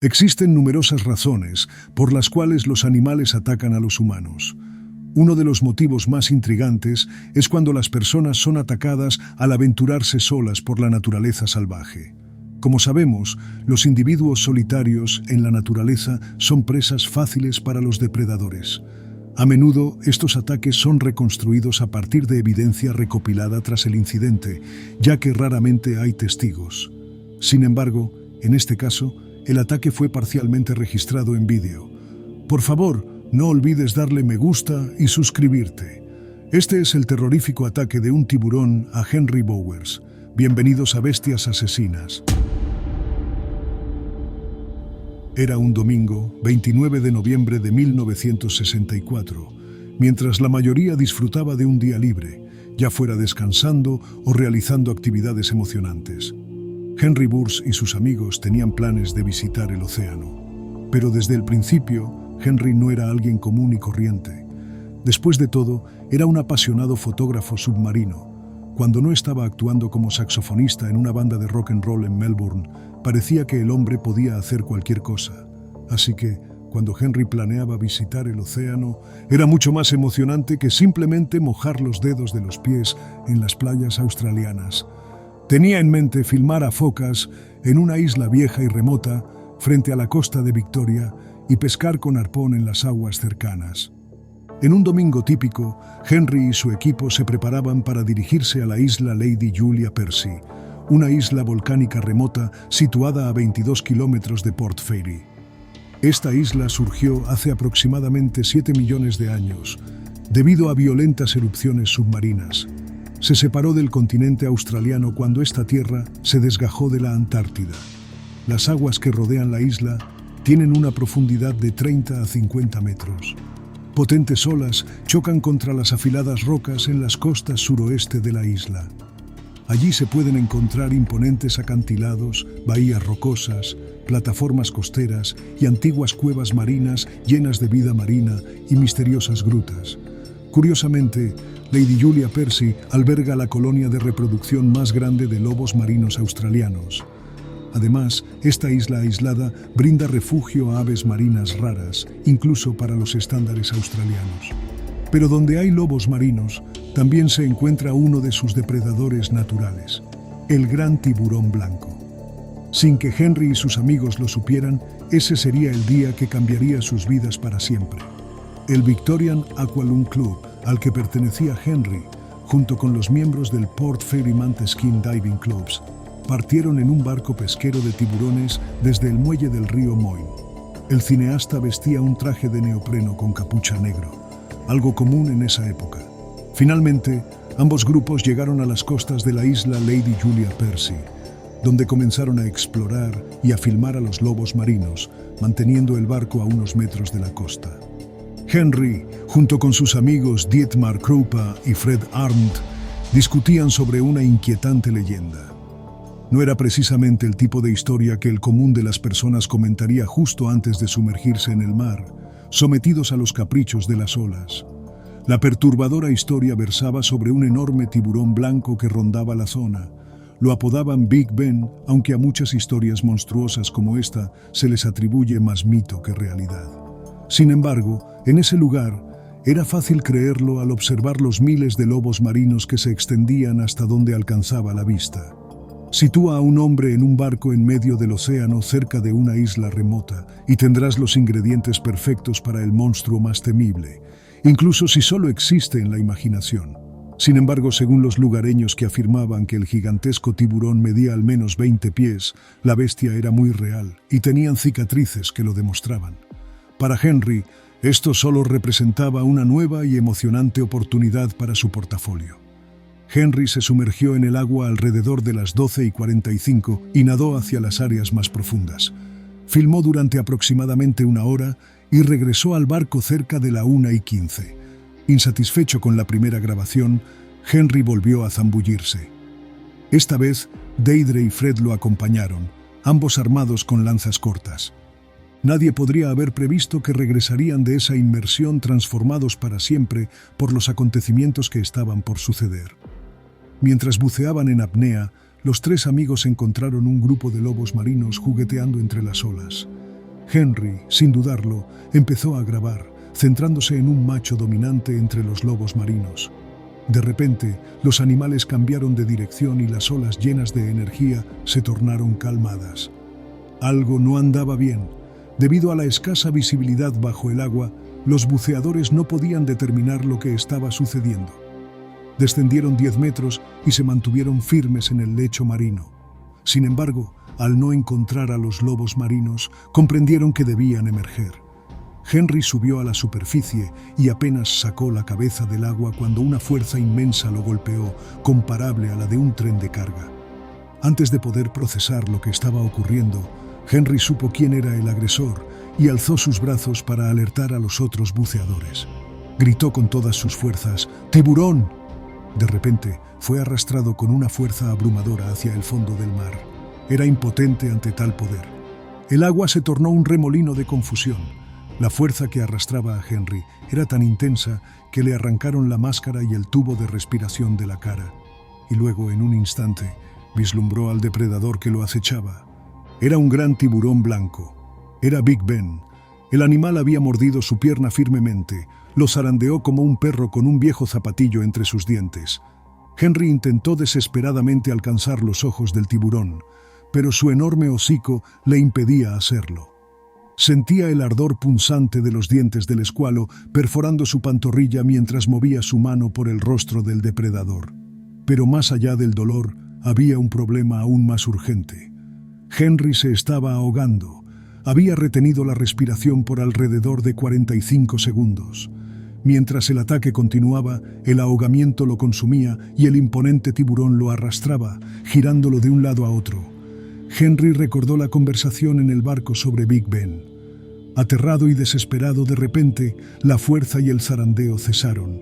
Existen numerosas razones por las cuales los animales atacan a los humanos. Uno de los motivos más intrigantes es cuando las personas son atacadas al aventurarse solas por la naturaleza salvaje. Como sabemos, los individuos solitarios en la naturaleza son presas fáciles para los depredadores. A menudo, estos ataques son reconstruidos a partir de evidencia recopilada tras el incidente, ya que raramente hay testigos. Sin embargo, en este caso, el ataque fue parcialmente registrado en vídeo. Por favor, no olvides darle me gusta y suscribirte. Este es el terrorífico ataque de un tiburón a Henry Bowers. Bienvenidos a Bestias Asesinas. Era un domingo, 29 de noviembre de 1964, mientras la mayoría disfrutaba de un día libre, ya fuera descansando o realizando actividades emocionantes. Henry Bowers y sus amigos tenían planes de visitar el océano. Pero desde el principio, Henry no era alguien común y corriente. Después de todo, era un apasionado fotógrafo submarino. Cuando no estaba actuando como saxofonista en una banda de rock and roll en Melbourne, parecía que el hombre podía hacer cualquier cosa. Así que, cuando Henry planeaba visitar el océano, era mucho más emocionante que simplemente mojar los dedos de los pies en las playas australianas. Tenía en mente filmar a focas en una isla vieja y remota, frente a la costa de Victoria, y pescar con arpón en las aguas cercanas. En un domingo típico, Henry y su equipo se preparaban para dirigirse a la isla Lady Julia Percy, una isla volcánica remota situada a 22 kilómetros de Port Fairy. Esta isla surgió hace aproximadamente 7 millones de años, debido a violentas erupciones submarinas. Se separó del continente australiano cuando esta tierra se desgajó de la Antártida. Las aguas que rodean la isla tienen una profundidad de 30 a 50 metros. Potentes olas chocan contra las afiladas rocas en las costas suroeste de la isla. Allí se pueden encontrar imponentes acantilados, bahías rocosas, plataformas costeras y antiguas cuevas marinas llenas de vida marina y misteriosas grutas. Curiosamente, Lady Julia Percy alberga la colonia de reproducción más grande de lobos marinos australianos. Además, esta isla aislada brinda refugio a aves marinas raras, incluso para los estándares australianos. Pero donde hay lobos marinos, también se encuentra uno de sus depredadores naturales, el gran tiburón blanco. Sin que Henry y sus amigos lo supieran, ese sería el día que cambiaría sus vidas para siempre. El Victorian Aqualung Club, al que pertenecía Henry, junto con los miembros del Port Fairy Skin Diving Clubs, partieron en un barco pesquero de tiburones desde el muelle del río Moyne. El cineasta vestía un traje de neopreno con capucha negro, algo común en esa época. Finalmente, ambos grupos llegaron a las costas de la isla Lady Julia Percy, donde comenzaron a explorar y a filmar a los lobos marinos, manteniendo el barco a unos metros de la costa. Henry, junto con sus amigos Dietmar Krupa y Fred Arndt, discutían sobre una inquietante leyenda. No era precisamente el tipo de historia que el común de las personas comentaría justo antes de sumergirse en el mar, sometidos a los caprichos de las olas. La perturbadora historia versaba sobre un enorme tiburón blanco que rondaba la zona. Lo apodaban Big Ben, aunque a muchas historias monstruosas como esta se les atribuye más mito que realidad. Sin embargo, en ese lugar, era fácil creerlo al observar los miles de lobos marinos que se extendían hasta donde alcanzaba la vista. Sitúa a un hombre en un barco en medio del océano cerca de una isla remota y tendrás los ingredientes perfectos para el monstruo más temible, incluso si solo existe en la imaginación. Sin embargo, según los lugareños que afirmaban que el gigantesco tiburón medía al menos 20 pies, la bestia era muy real y tenían cicatrices que lo demostraban. Para Henry, esto solo representaba una nueva y emocionante oportunidad para su portafolio. Henry se sumergió en el agua alrededor de las 12:45 y nadó hacia las áreas más profundas. Filmó durante aproximadamente una hora y regresó al barco cerca de la 1:15. Insatisfecho con la primera grabación, Henry volvió a zambullirse. Esta vez, Deirdre y Fred lo acompañaron, ambos armados con lanzas cortas. Nadie podría haber previsto que regresarían de esa inmersión transformados para siempre por los acontecimientos que estaban por suceder. Mientras buceaban en apnea, los tres amigos encontraron un grupo de lobos marinos jugueteando entre las olas. Henry, sin dudarlo, empezó a grabar, centrándose en un macho dominante entre los lobos marinos. De repente, los animales cambiaron de dirección y las olas llenas de energía se tornaron calmadas. Algo no andaba bien. Debido a la escasa visibilidad bajo el agua, los buceadores no podían determinar lo que estaba sucediendo. Descendieron 10 metros y se mantuvieron firmes en el lecho marino. Sin embargo, al no encontrar a los lobos marinos, comprendieron que debían emerger. Henry subió a la superficie y apenas sacó la cabeza del agua cuando una fuerza inmensa lo golpeó, comparable a la de un tren de carga. Antes de poder procesar lo que estaba ocurriendo, Henry supo quién era el agresor y alzó sus brazos para alertar a los otros buceadores. Gritó con todas sus fuerzas: ¡Tiburón! De repente, fue arrastrado con una fuerza abrumadora hacia el fondo del mar. Era impotente ante tal poder. El agua se tornó un remolino de confusión. La fuerza que arrastraba a Henry era tan intensa que le arrancaron la máscara y el tubo de respiración de la cara. Y luego, en un instante, vislumbró al depredador que lo acechaba. Era un gran tiburón blanco. Era Big Ben. El animal había mordido su pierna firmemente. Lo zarandeó como un perro con un viejo zapatillo entre sus dientes. Henry intentó desesperadamente alcanzar los ojos del tiburón, pero su enorme hocico le impedía hacerlo. Sentía el ardor punzante de los dientes del escualo perforando su pantorrilla mientras movía su mano por el rostro del depredador. Pero más allá del dolor, había un problema aún más urgente. Henry se estaba ahogando. Había retenido la respiración por alrededor de 45 segundos. Mientras el ataque continuaba, el ahogamiento lo consumía y el imponente tiburón lo arrastraba, girándolo de un lado a otro. Henry recordó la conversación en el barco sobre Big Ben. Aterrado y desesperado, de repente, la fuerza y el zarandeo cesaron.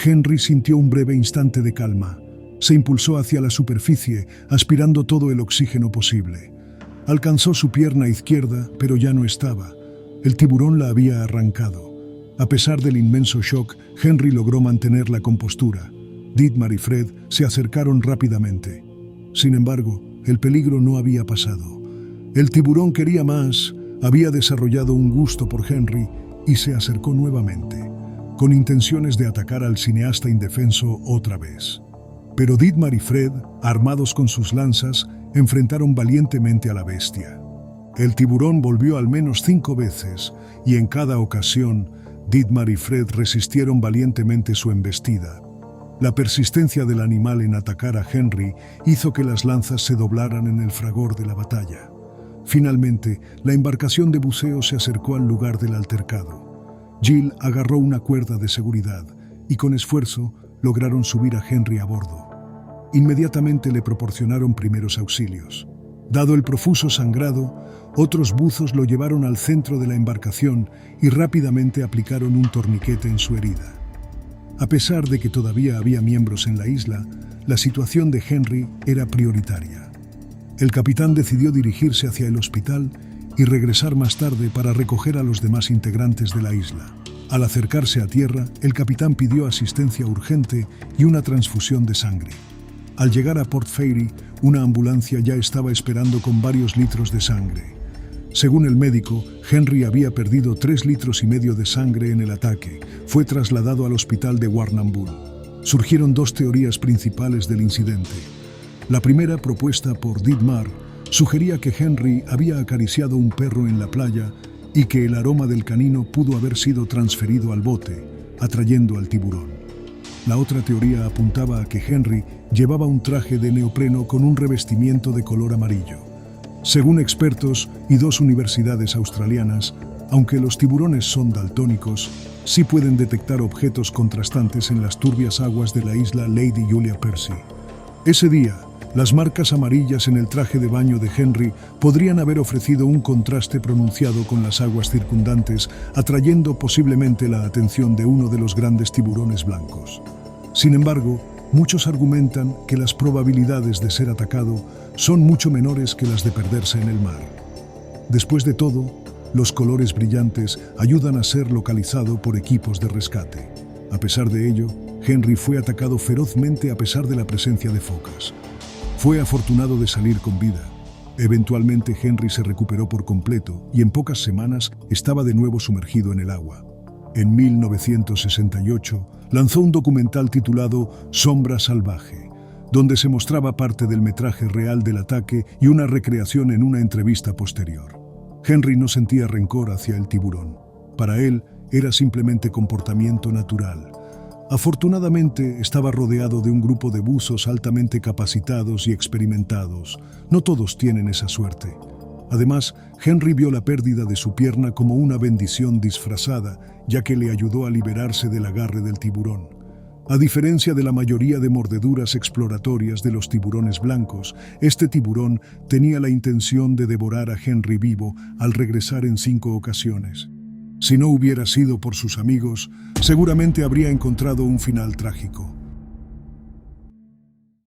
Henry sintió un breve instante de calma. Se impulsó hacia la superficie, aspirando todo el oxígeno posible. Alcanzó su pierna izquierda, pero ya no estaba. El tiburón la había arrancado. A pesar del inmenso shock, Henry logró mantener la compostura. Dietmar y Fred se acercaron rápidamente. Sin embargo, el peligro no había pasado. El tiburón quería más, había desarrollado un gusto por Henry y se acercó nuevamente, con intenciones de atacar al cineasta indefenso otra vez. Pero Dietmar y Fred, armados con sus lanzas, enfrentaron valientemente a la bestia. El tiburón volvió al menos 5 veces, y en cada ocasión, Dietmar y Fred resistieron valientemente su embestida. La persistencia del animal en atacar a Henry hizo que las lanzas se doblaran en el fragor de la batalla. Finalmente, la embarcación de buceo se acercó al lugar del altercado. Jill agarró una cuerda de seguridad y con esfuerzo lograron subir a Henry a bordo. Inmediatamente le proporcionaron primeros auxilios. Dado el profuso sangrado, otros buzos lo llevaron al centro de la embarcación y rápidamente aplicaron un torniquete en su herida. A pesar de que todavía había miembros en la isla, la situación de Henry era prioritaria. El capitán decidió dirigirse hacia el hospital y regresar más tarde para recoger a los demás integrantes de la isla. Al acercarse a tierra, el capitán pidió asistencia urgente y una transfusión de sangre. Al llegar a Port Fairy, una ambulancia ya estaba esperando con varios litros de sangre. Según el médico, Henry había perdido 3,5 litros de sangre en el ataque. Fue trasladado al hospital de Warrnambool. Surgieron 2 teorías principales del incidente. La primera, propuesta por Dietmar, sugería que Henry había acariciado un perro en la playa y que el aroma del canino pudo haber sido transferido al bote, atrayendo al tiburón. La otra teoría apuntaba a que Henry llevaba un traje de neopreno con un revestimiento de color amarillo. Según expertos y 2 universidades australianas, aunque los tiburones son daltónicos, sí pueden detectar objetos contrastantes en las turbias aguas de la isla Lady Julia Percy. Ese día, las marcas amarillas en el traje de baño de Henry podrían haber ofrecido un contraste pronunciado con las aguas circundantes, atrayendo posiblemente la atención de uno de los grandes tiburones blancos. Sin embargo, muchos argumentan que las probabilidades de ser atacado son mucho menores que las de perderse en el mar. Después de todo, los colores brillantes ayudan a ser localizado por equipos de rescate. A pesar de ello, Henry fue atacado ferozmente a pesar de la presencia de focas. Fue afortunado de salir con vida. Eventualmente Henry se recuperó por completo y en pocas semanas estaba de nuevo sumergido en el agua. En 1968 lanzó un documental titulado Sombra Salvaje, donde se mostraba parte del metraje real del ataque y una recreación en una entrevista posterior. Henry no sentía rencor hacia el tiburón. Para él era simplemente comportamiento natural. Afortunadamente estaba rodeado de un grupo de buzos altamente capacitados y experimentados. No todos tienen esa suerte. Además, Henry vio la pérdida de su pierna como una bendición disfrazada, ya que le ayudó a liberarse del agarre del tiburón. A diferencia de la mayoría de mordeduras exploratorias de los tiburones blancos, este tiburón tenía la intención de devorar a Henry vivo al regresar en 5 ocasiones. Si no hubiera sido por sus amigos, seguramente habría encontrado un final trágico.